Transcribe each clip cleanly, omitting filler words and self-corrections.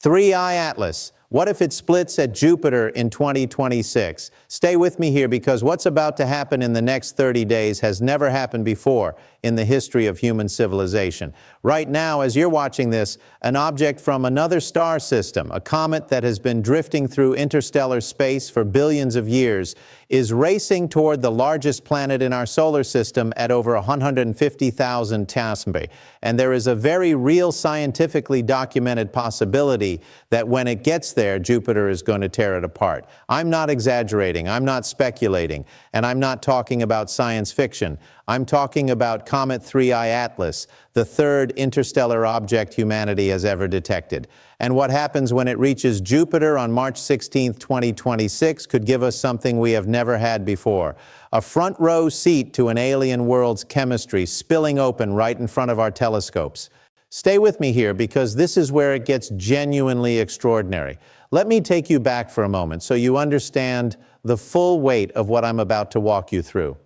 3-eye Atlas. What if it splits at Jupiter in 2026? Stay with me here because what's about to happen in the next 30 days has never happened before in the history of human civilization. Right now, as you're watching this, an object from another star system, a comet that has been drifting through interstellar space for billions of years, is racing toward the largest planet in our solar system at over 150,000 TESS. And there is a very real scientifically documented possibility that when it gets there, Jupiter is going to tear it apart. I'm not exaggerating, I'm not speculating, and I'm not talking about science fiction. I'm talking about Comet 3-eye Atlas, the third interstellar object humanity has ever detected. And what happens when it reaches Jupiter on March 16, 2026 could give us something we have never had before. A front row seat to an alien world's chemistry spilling open right in front of our telescopes. Stay with me here because this is where it gets genuinely extraordinary. Let me take you back for a moment so you understand the full weight of what I'm about to walk you through.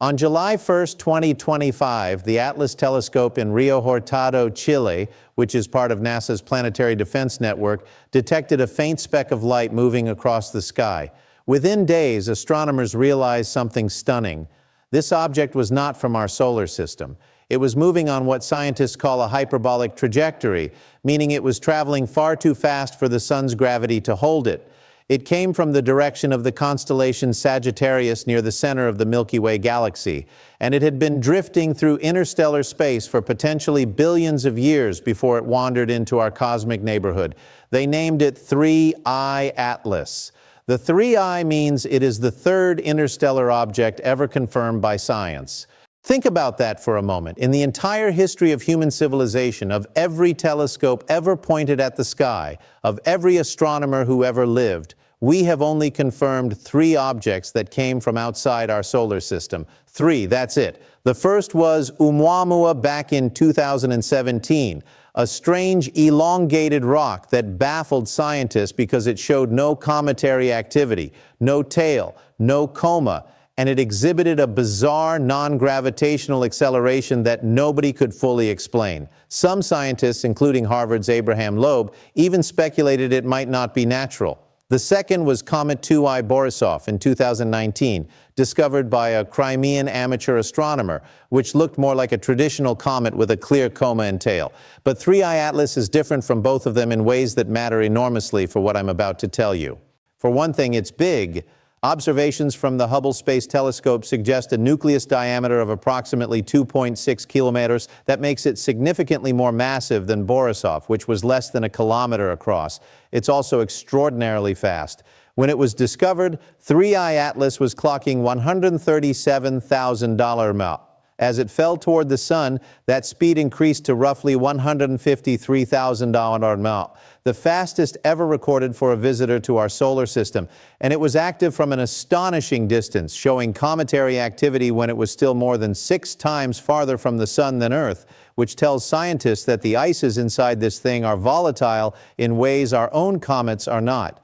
On July 1, 2025, the Atlas telescope in Rio Hurtado, Chile, which is part of NASA's Planetary Defense Network, detected a faint speck of light moving across the sky. Within days, astronomers realized something stunning. This object was not from our solar system. It was moving on what scientists call a hyperbolic trajectory, meaning it was traveling far too fast for the sun's gravity to hold it. It came from the direction of the constellation Sagittarius near the center of the Milky Way galaxy, and it had been drifting through interstellar space for potentially billions of years before it wandered into our cosmic neighborhood. They named it 3-eye Atlas. The 3-eye means it is the third interstellar object ever confirmed by science. Think about that for a moment. In the entire history of human civilization, of every telescope ever pointed at the sky, of every astronomer who ever lived, we have only confirmed 3 objects that came from outside our solar system. 3, that's it. The first was Oumuamua back in 2017, a strange elongated rock that baffled scientists because it showed no cometary activity, no tail, no coma, and it exhibited a bizarre non-gravitational acceleration that nobody could fully explain. Some scientists, including Harvard's Abraham Loeb, even speculated it might not be natural. The second was Comet 2-eye Borisov in 2019, discovered by a Crimean amateur astronomer, which looked more like a traditional comet with a clear coma and tail. But 3-eye Atlas is different from both of them in ways that matter enormously for what I'm about to tell you. For one thing, it's big. Observations from the Hubble Space Telescope suggest a nucleus diameter of approximately 2.6 kilometers. That makes it significantly more massive than Borisov, which was less than a kilometer across. It's also extraordinarily fast. When it was discovered, 3-eye Atlas was clocking $137,000 mph. As it fell toward the sun, that speed increased to roughly $153,000 mph, the fastest ever recorded for a visitor to our solar system, and it was active from an astonishing distance, showing cometary activity when it was still more than 6 times farther from the sun than Earth, which tells scientists that the ices inside this thing are volatile in ways our own comets are not.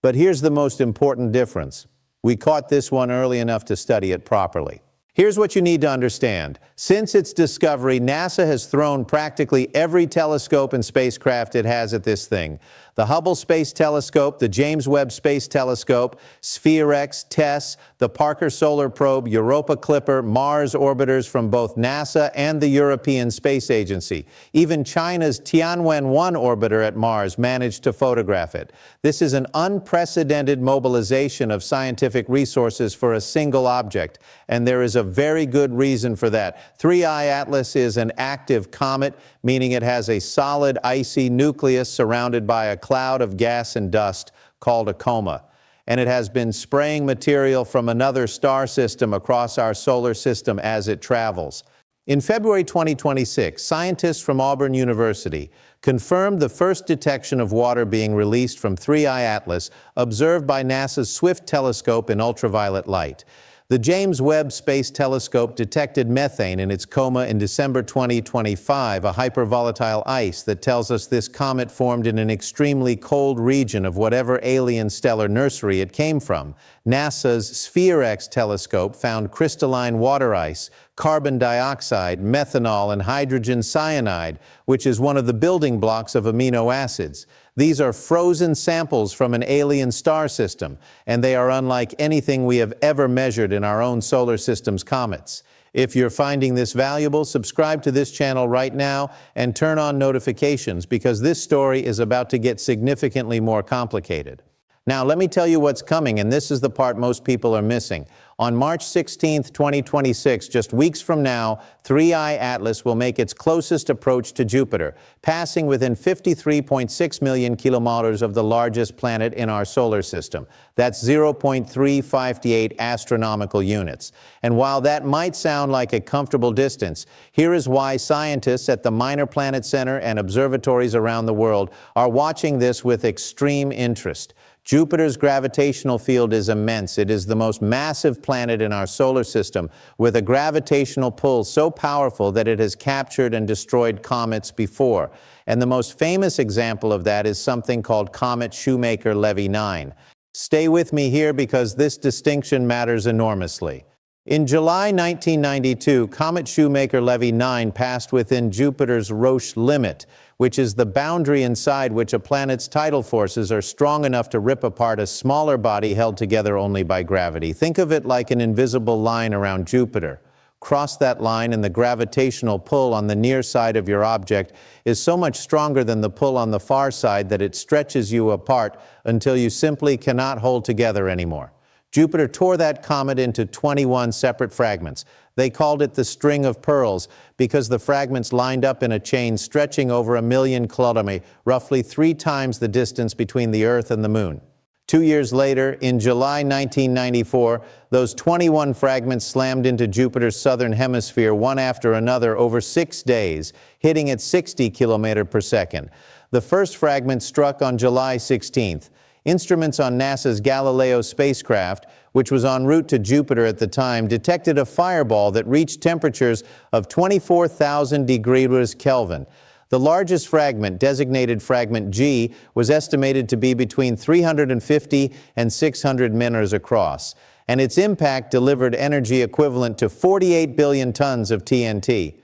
But here's the most important difference. We caught this one early enough to study it properly. Here's what you need to understand. Since its discovery, NASA has thrown practically every telescope and spacecraft it has at this thing. The Hubble Space Telescope, the James Webb Space Telescope, SPHEREx, TESS, the Parker Solar Probe, Europa Clipper, Mars orbiters from both NASA and the European Space Agency. Even China's Tianwen-1 orbiter at Mars managed to photograph it. This is an unprecedented mobilization of scientific resources for a single object, and there is a very good reason for that. 3-eye Atlas is an active comet, meaning it has a solid icy nucleus surrounded by a cloud of gas and dust called a coma. And it has been spraying material from another star system across our solar system as it travels. In February 2026, scientists from Auburn University confirmed the first detection of water being released from 3-eye Atlas, observed by NASA's Swift telescope in ultraviolet light. The James Webb Space Telescope detected methane in its coma in December 2025, a hypervolatile ice that tells us this comet formed in an extremely cold region of whatever alien stellar nursery it came from. NASA's SPHEREx telescope found crystalline water ice, carbon dioxide, methanol, and hydrogen cyanide, which is one of the building blocks of amino acids. These are frozen samples from an alien star system, and they are unlike anything we have ever measured in our own solar system's comets. If you're finding this valuable, subscribe to this channel right now and turn on notifications because this story is about to get significantly more complicated. Now, let me tell you what's coming, and this is the part most people are missing. On March 16, 2026, just weeks from now, 3I Atlas will make its closest approach to Jupiter, passing within 53.6 million kilometers of the largest planet in our solar system. That's 0.358 astronomical units. And while that might sound like a comfortable distance, here is why scientists at the Minor Planet Center and observatories around the world are watching this with extreme interest. Jupiter's gravitational field is immense. It is the most massive planet in our solar system, with a gravitational pull so powerful that it has captured and destroyed comets before. And the most famous example of that is something called Comet Shoemaker-Levy 9. Stay with me here because this distinction matters enormously. In July 1992, Comet Shoemaker-Levy 9 passed within Jupiter's Roche limit, which is the boundary inside which a planet's tidal forces are strong enough to rip apart a smaller body held together only by gravity. Think of it like an invisible line around Jupiter. Cross that line and the gravitational pull on the near side of your object is so much stronger than the pull on the far side that it stretches you apart until you simply cannot hold together anymore. Jupiter tore that comet into 21 separate fragments. They called it the String of Pearls because the fragments lined up in a chain stretching over 1 million kilometers, roughly 3 times the distance between the Earth and the Moon. 2 years later, in July 1994, those 21 fragments slammed into Jupiter's southern hemisphere one after another over 6 days, hitting at 60 kilometers per second. The first fragment struck on July 16th. Instruments on NASA's Galileo spacecraft, which was en route to Jupiter at the time, detected a fireball that reached temperatures of 24,000 degrees Kelvin. The largest fragment, designated fragment G, was estimated to be between 350 and 600 meters across, and its impact delivered energy equivalent to 48 billion tons of TNT.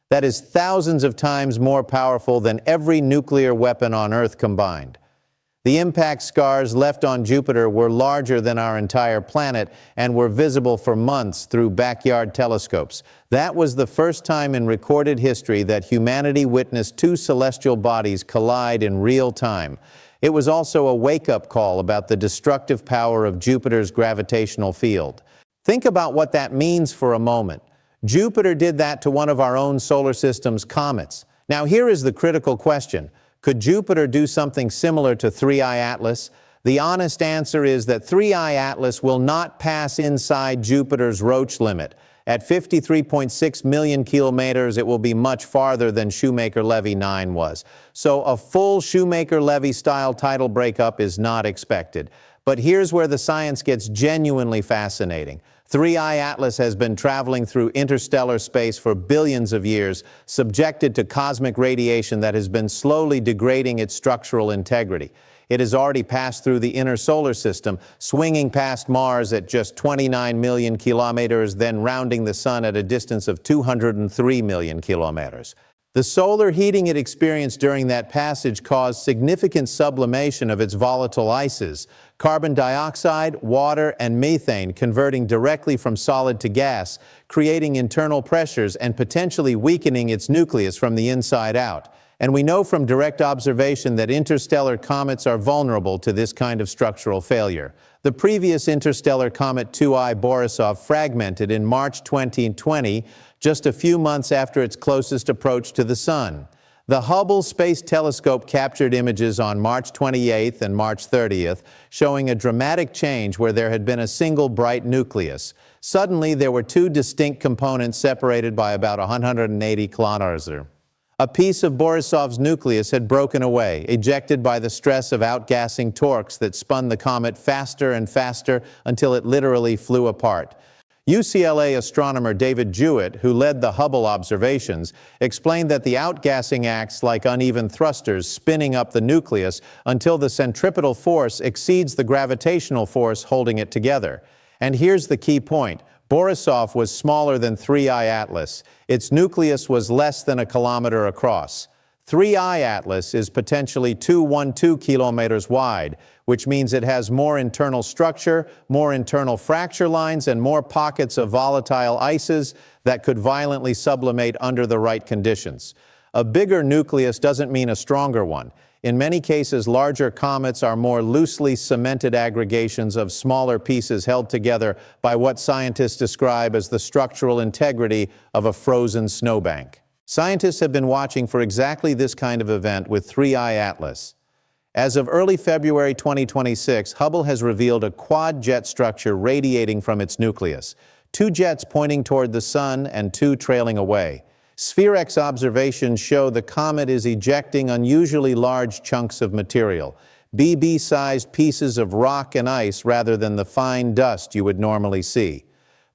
That is thousands of times more powerful than every nuclear weapon on Earth combined. The impact scars left on Jupiter were larger than our entire planet and were visible for months through backyard telescopes. That was the first time in recorded history that humanity witnessed 2 celestial bodies collide in real time. It was also a wake-up call about the destructive power of Jupiter's gravitational field. Think about what that means for a moment. Jupiter did that to one of our own solar system's comets. Now here is the critical question. Could Jupiter do something similar to 3I Atlas? The honest answer is that 3I Atlas will not pass inside Jupiter's Roche limit. At 53.6 million kilometers, it will be much farther than Shoemaker-Levy 9 was. So a full Shoemaker-Levy style tidal breakup is not expected. But here's where the science gets genuinely fascinating. 3I Atlas has been traveling through interstellar space for billions of years, subjected to cosmic radiation that has been slowly degrading its structural integrity. It has already passed through the inner solar system, swinging past Mars at just 29 million kilometers, then rounding the Sun at a distance of 203 million kilometers. The solar heating it experienced during that passage caused significant sublimation of its volatile ices, carbon dioxide, water, and methane converting directly from solid to gas, creating internal pressures and potentially weakening its nucleus from the inside out. And we know from direct observation that interstellar comets are vulnerable to this kind of structural failure. The previous interstellar comet 2I Borisov fragmented in March 2020, just a few months after its closest approach to the Sun. The Hubble Space Telescope captured images on March 28th and March 30th, showing a dramatic change where there had been a single bright nucleus. Suddenly, there were 2 distinct components separated by about 180 kilometers. A piece of Borisov's nucleus had broken away, ejected by the stress of outgassing torques that spun the comet faster and faster until it literally flew apart. UCLA astronomer David Jewett, who led the Hubble observations, explained that the outgassing acts like uneven thrusters spinning up the nucleus until the centripetal force exceeds the gravitational force holding it together. And here's the key point. Borisov was smaller than 3I Atlas. Its nucleus was less than 1 kilometer across. 3I Atlas is potentially 212 kilometers wide, which means it has more internal structure, more internal fracture lines, and more pockets of volatile ices that could violently sublimate under the right conditions. A bigger nucleus doesn't mean a stronger one. In many cases, larger comets are more loosely cemented aggregations of smaller pieces held together by what scientists describe as the structural integrity of a frozen snowbank. Scientists have been watching for exactly this kind of event with 3I Atlas. As of early February 2026, Hubble has revealed a quad jet structure radiating from its nucleus, 2 jets pointing toward the Sun and 2 trailing away. SPHEREx observations show the comet is ejecting unusually large chunks of material, BB-sized pieces of rock and ice rather than the fine dust you would normally see.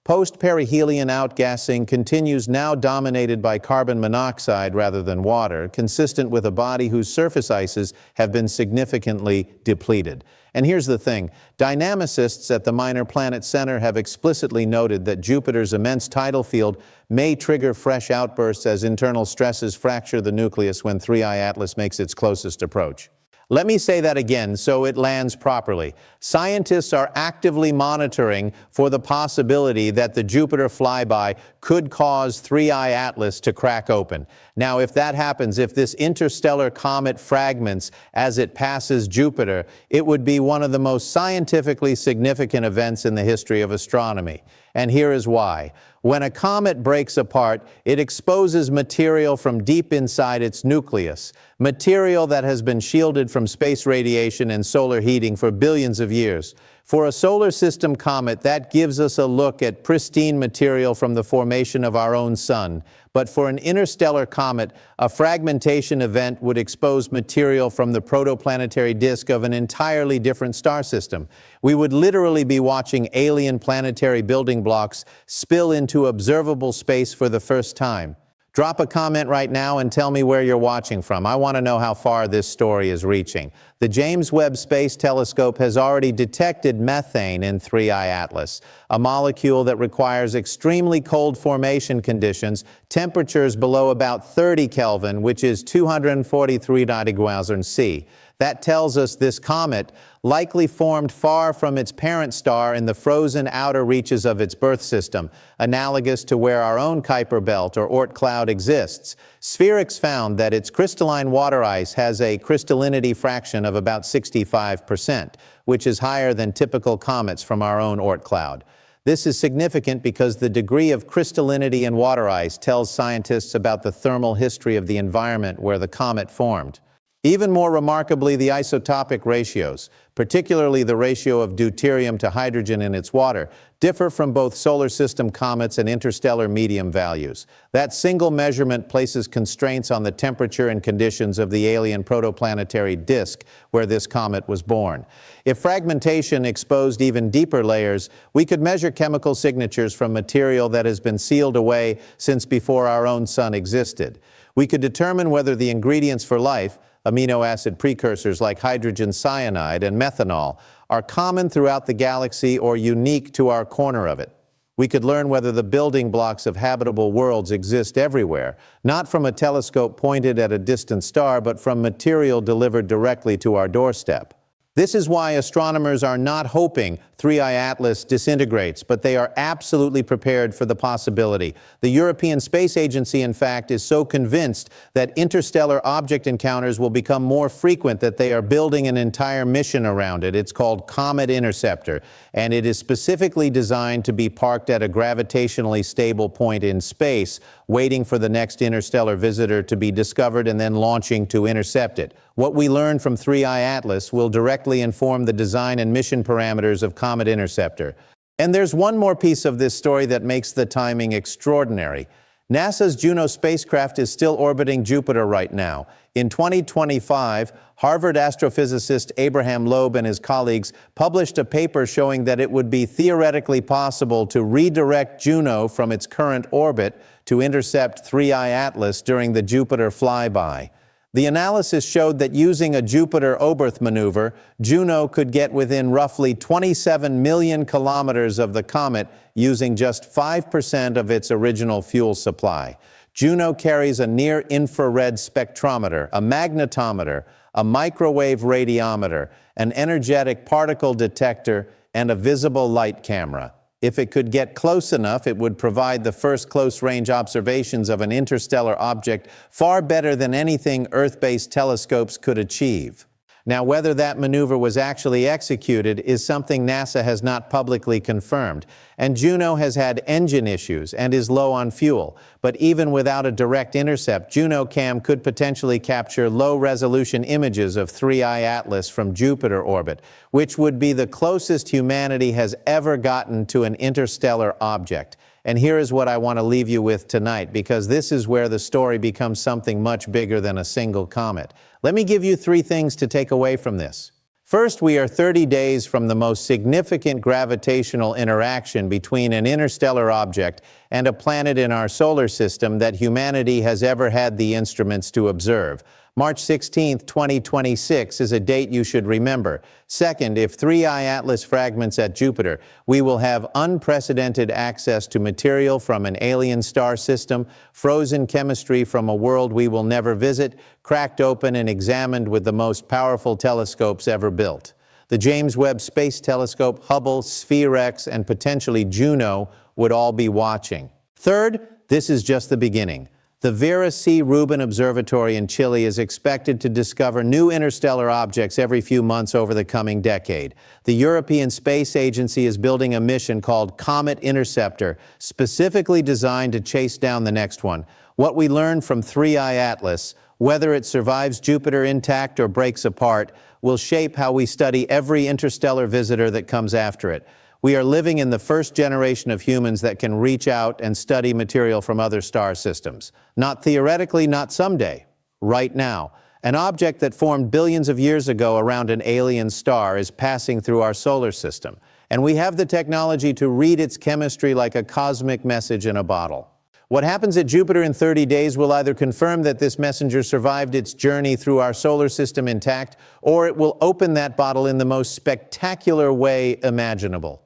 Post-perihelion outgassing continues, now dominated by carbon monoxide rather than water, consistent with a body whose surface ices have been significantly depleted. And here's the thing, dynamicists at the Minor Planet Center have explicitly noted that Jupiter's immense tidal field may trigger fresh outbursts as internal stresses fracture the nucleus when 3I Atlas makes its closest approach. Let me say that again so it lands properly. Scientists are actively monitoring for the possibility that the Jupiter flyby could cause 3I Atlas to crack open. Now, if that happens, if this interstellar comet fragments as it passes Jupiter, it would be one of the most scientifically significant events in the history of astronomy. And here is why. When a comet breaks apart, it exposes material from deep inside its nucleus, material that has been shielded from space radiation and solar heating for billions of years. For a solar system comet, that gives us a look at pristine material from the formation of our own sun. But for an interstellar comet, a fragmentation event would expose material from the protoplanetary disk of an entirely different star system. We would literally be watching alien planetary building blocks spill into observable space for the first time. Drop a comment right now and tell me where you're watching from. I want to know how far this story is reaching. The James Webb Space Telescope has already detected methane in 3I Atlas, a molecule that requires extremely cold formation conditions, temperatures below about 30 Kelvin, which is 243 degrees C. That tells us this comet likely formed far from its parent star in the frozen outer reaches of its birth system, analogous to where our own Kuiper belt or Oort cloud exists. SPHEREx found that its crystalline water ice has a crystallinity fraction of about 65%, which is higher than typical comets from our own Oort cloud. This is significant because the degree of crystallinity in water ice tells scientists about the thermal history of the environment where the comet formed. Even more remarkably, the isotopic ratios, particularly the ratio of deuterium to hydrogen in its water, differ from both solar system comets and interstellar medium values. That single measurement places constraints on the temperature and conditions of the alien protoplanetary disk where this comet was born. If fragmentation exposed even deeper layers, we could measure chemical signatures from material that has been sealed away since before our own sun existed. We could determine whether the ingredients for life, amino acid precursors like hydrogen cyanide and methanol, are common throughout the galaxy or unique to our corner of it. We could learn whether the building blocks of habitable worlds exist everywhere, not from a telescope pointed at a distant star, but from material delivered directly to our doorstep. This is why astronomers are not hoping 3I Atlas disintegrates, but they are absolutely prepared for the possibility. The European Space Agency, in fact, is so convinced that interstellar object encounters will become more frequent that they are building an entire mission around it. It's called Comet Interceptor, and it is specifically designed to be parked at a gravitationally stable point in space, waiting for the next interstellar visitor to be discovered and then launching to intercept it. What we learn from 3I Atlas will directly inform the design and mission parameters of Comet Interceptor. And there's one more piece of this story that makes the timing extraordinary. NASA's Juno spacecraft is still orbiting Jupiter right now. In 2025, Harvard astrophysicist Abraham Loeb and his colleagues published a paper showing that it would be theoretically possible to redirect Juno from its current orbit to intercept 3I Atlas during the Jupiter flyby. The analysis showed that using a Jupiter-Oberth maneuver, Juno could get within roughly 27 million kilometers of the comet using just 5% of its original fuel supply. Juno carries a near-infrared spectrometer, a magnetometer, a microwave radiometer, an energetic particle detector, and a visible light camera. If it could get close enough, it would provide the first close-range observations of an interstellar object far better than anything Earth-based telescopes could achieve. Now, whether that maneuver was actually executed is something NASA has not publicly confirmed, and Juno has had engine issues and is low on fuel. But even without a direct intercept, JunoCam could potentially capture low-resolution images of 3I Atlas from Jupiter orbit, which would be the closest humanity has ever gotten to an interstellar object. And here is what I want to leave you with tonight, because this is where the story becomes something much bigger than a single comet. Let me give you 3 things to take away from this. First, we are 30 days from the most significant gravitational interaction between an interstellar object and a planet in our solar system that humanity has ever had the instruments to observe. March 16, 2026 is a date you should remember. Second, if 3I Atlas fragments at Jupiter, we will have unprecedented access to material from an alien star system, frozen chemistry from a world we will never visit, cracked open and examined with the most powerful telescopes ever built. The James Webb Space Telescope, Hubble, SPHEREx, and potentially Juno would all be watching. Third, this is just the beginning. The Vera C. Rubin Observatory in Chile is expected to discover new interstellar objects every few months over the coming decade. The European Space Agency is building a mission called Comet Interceptor, specifically designed to chase down the next one. What we learn from 3I Atlas, whether it survives Jupiter intact or breaks apart, will shape how we study every interstellar visitor that comes after it. We are living in the first generation of humans that can reach out and study material from other star systems. Not theoretically, not someday. Right now. An object that formed billions of years ago around an alien star is passing through our solar system. And we have the technology to read its chemistry like a cosmic message in a bottle. What happens at Jupiter in 30 days will either confirm that this messenger survived its journey through our solar system intact, or it will open that bottle in the most spectacular way imaginable.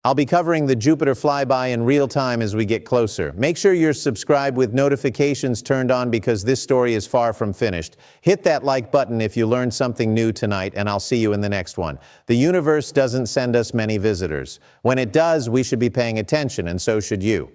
I'll be covering the Jupiter flyby in real time as we get closer. Make sure you're subscribed with notifications turned on because this story is far from finished. Hit that like button if you learned something new tonight, and I'll see you in the next one. The universe doesn't send us many visitors. When it does, we should be paying attention, and so should you.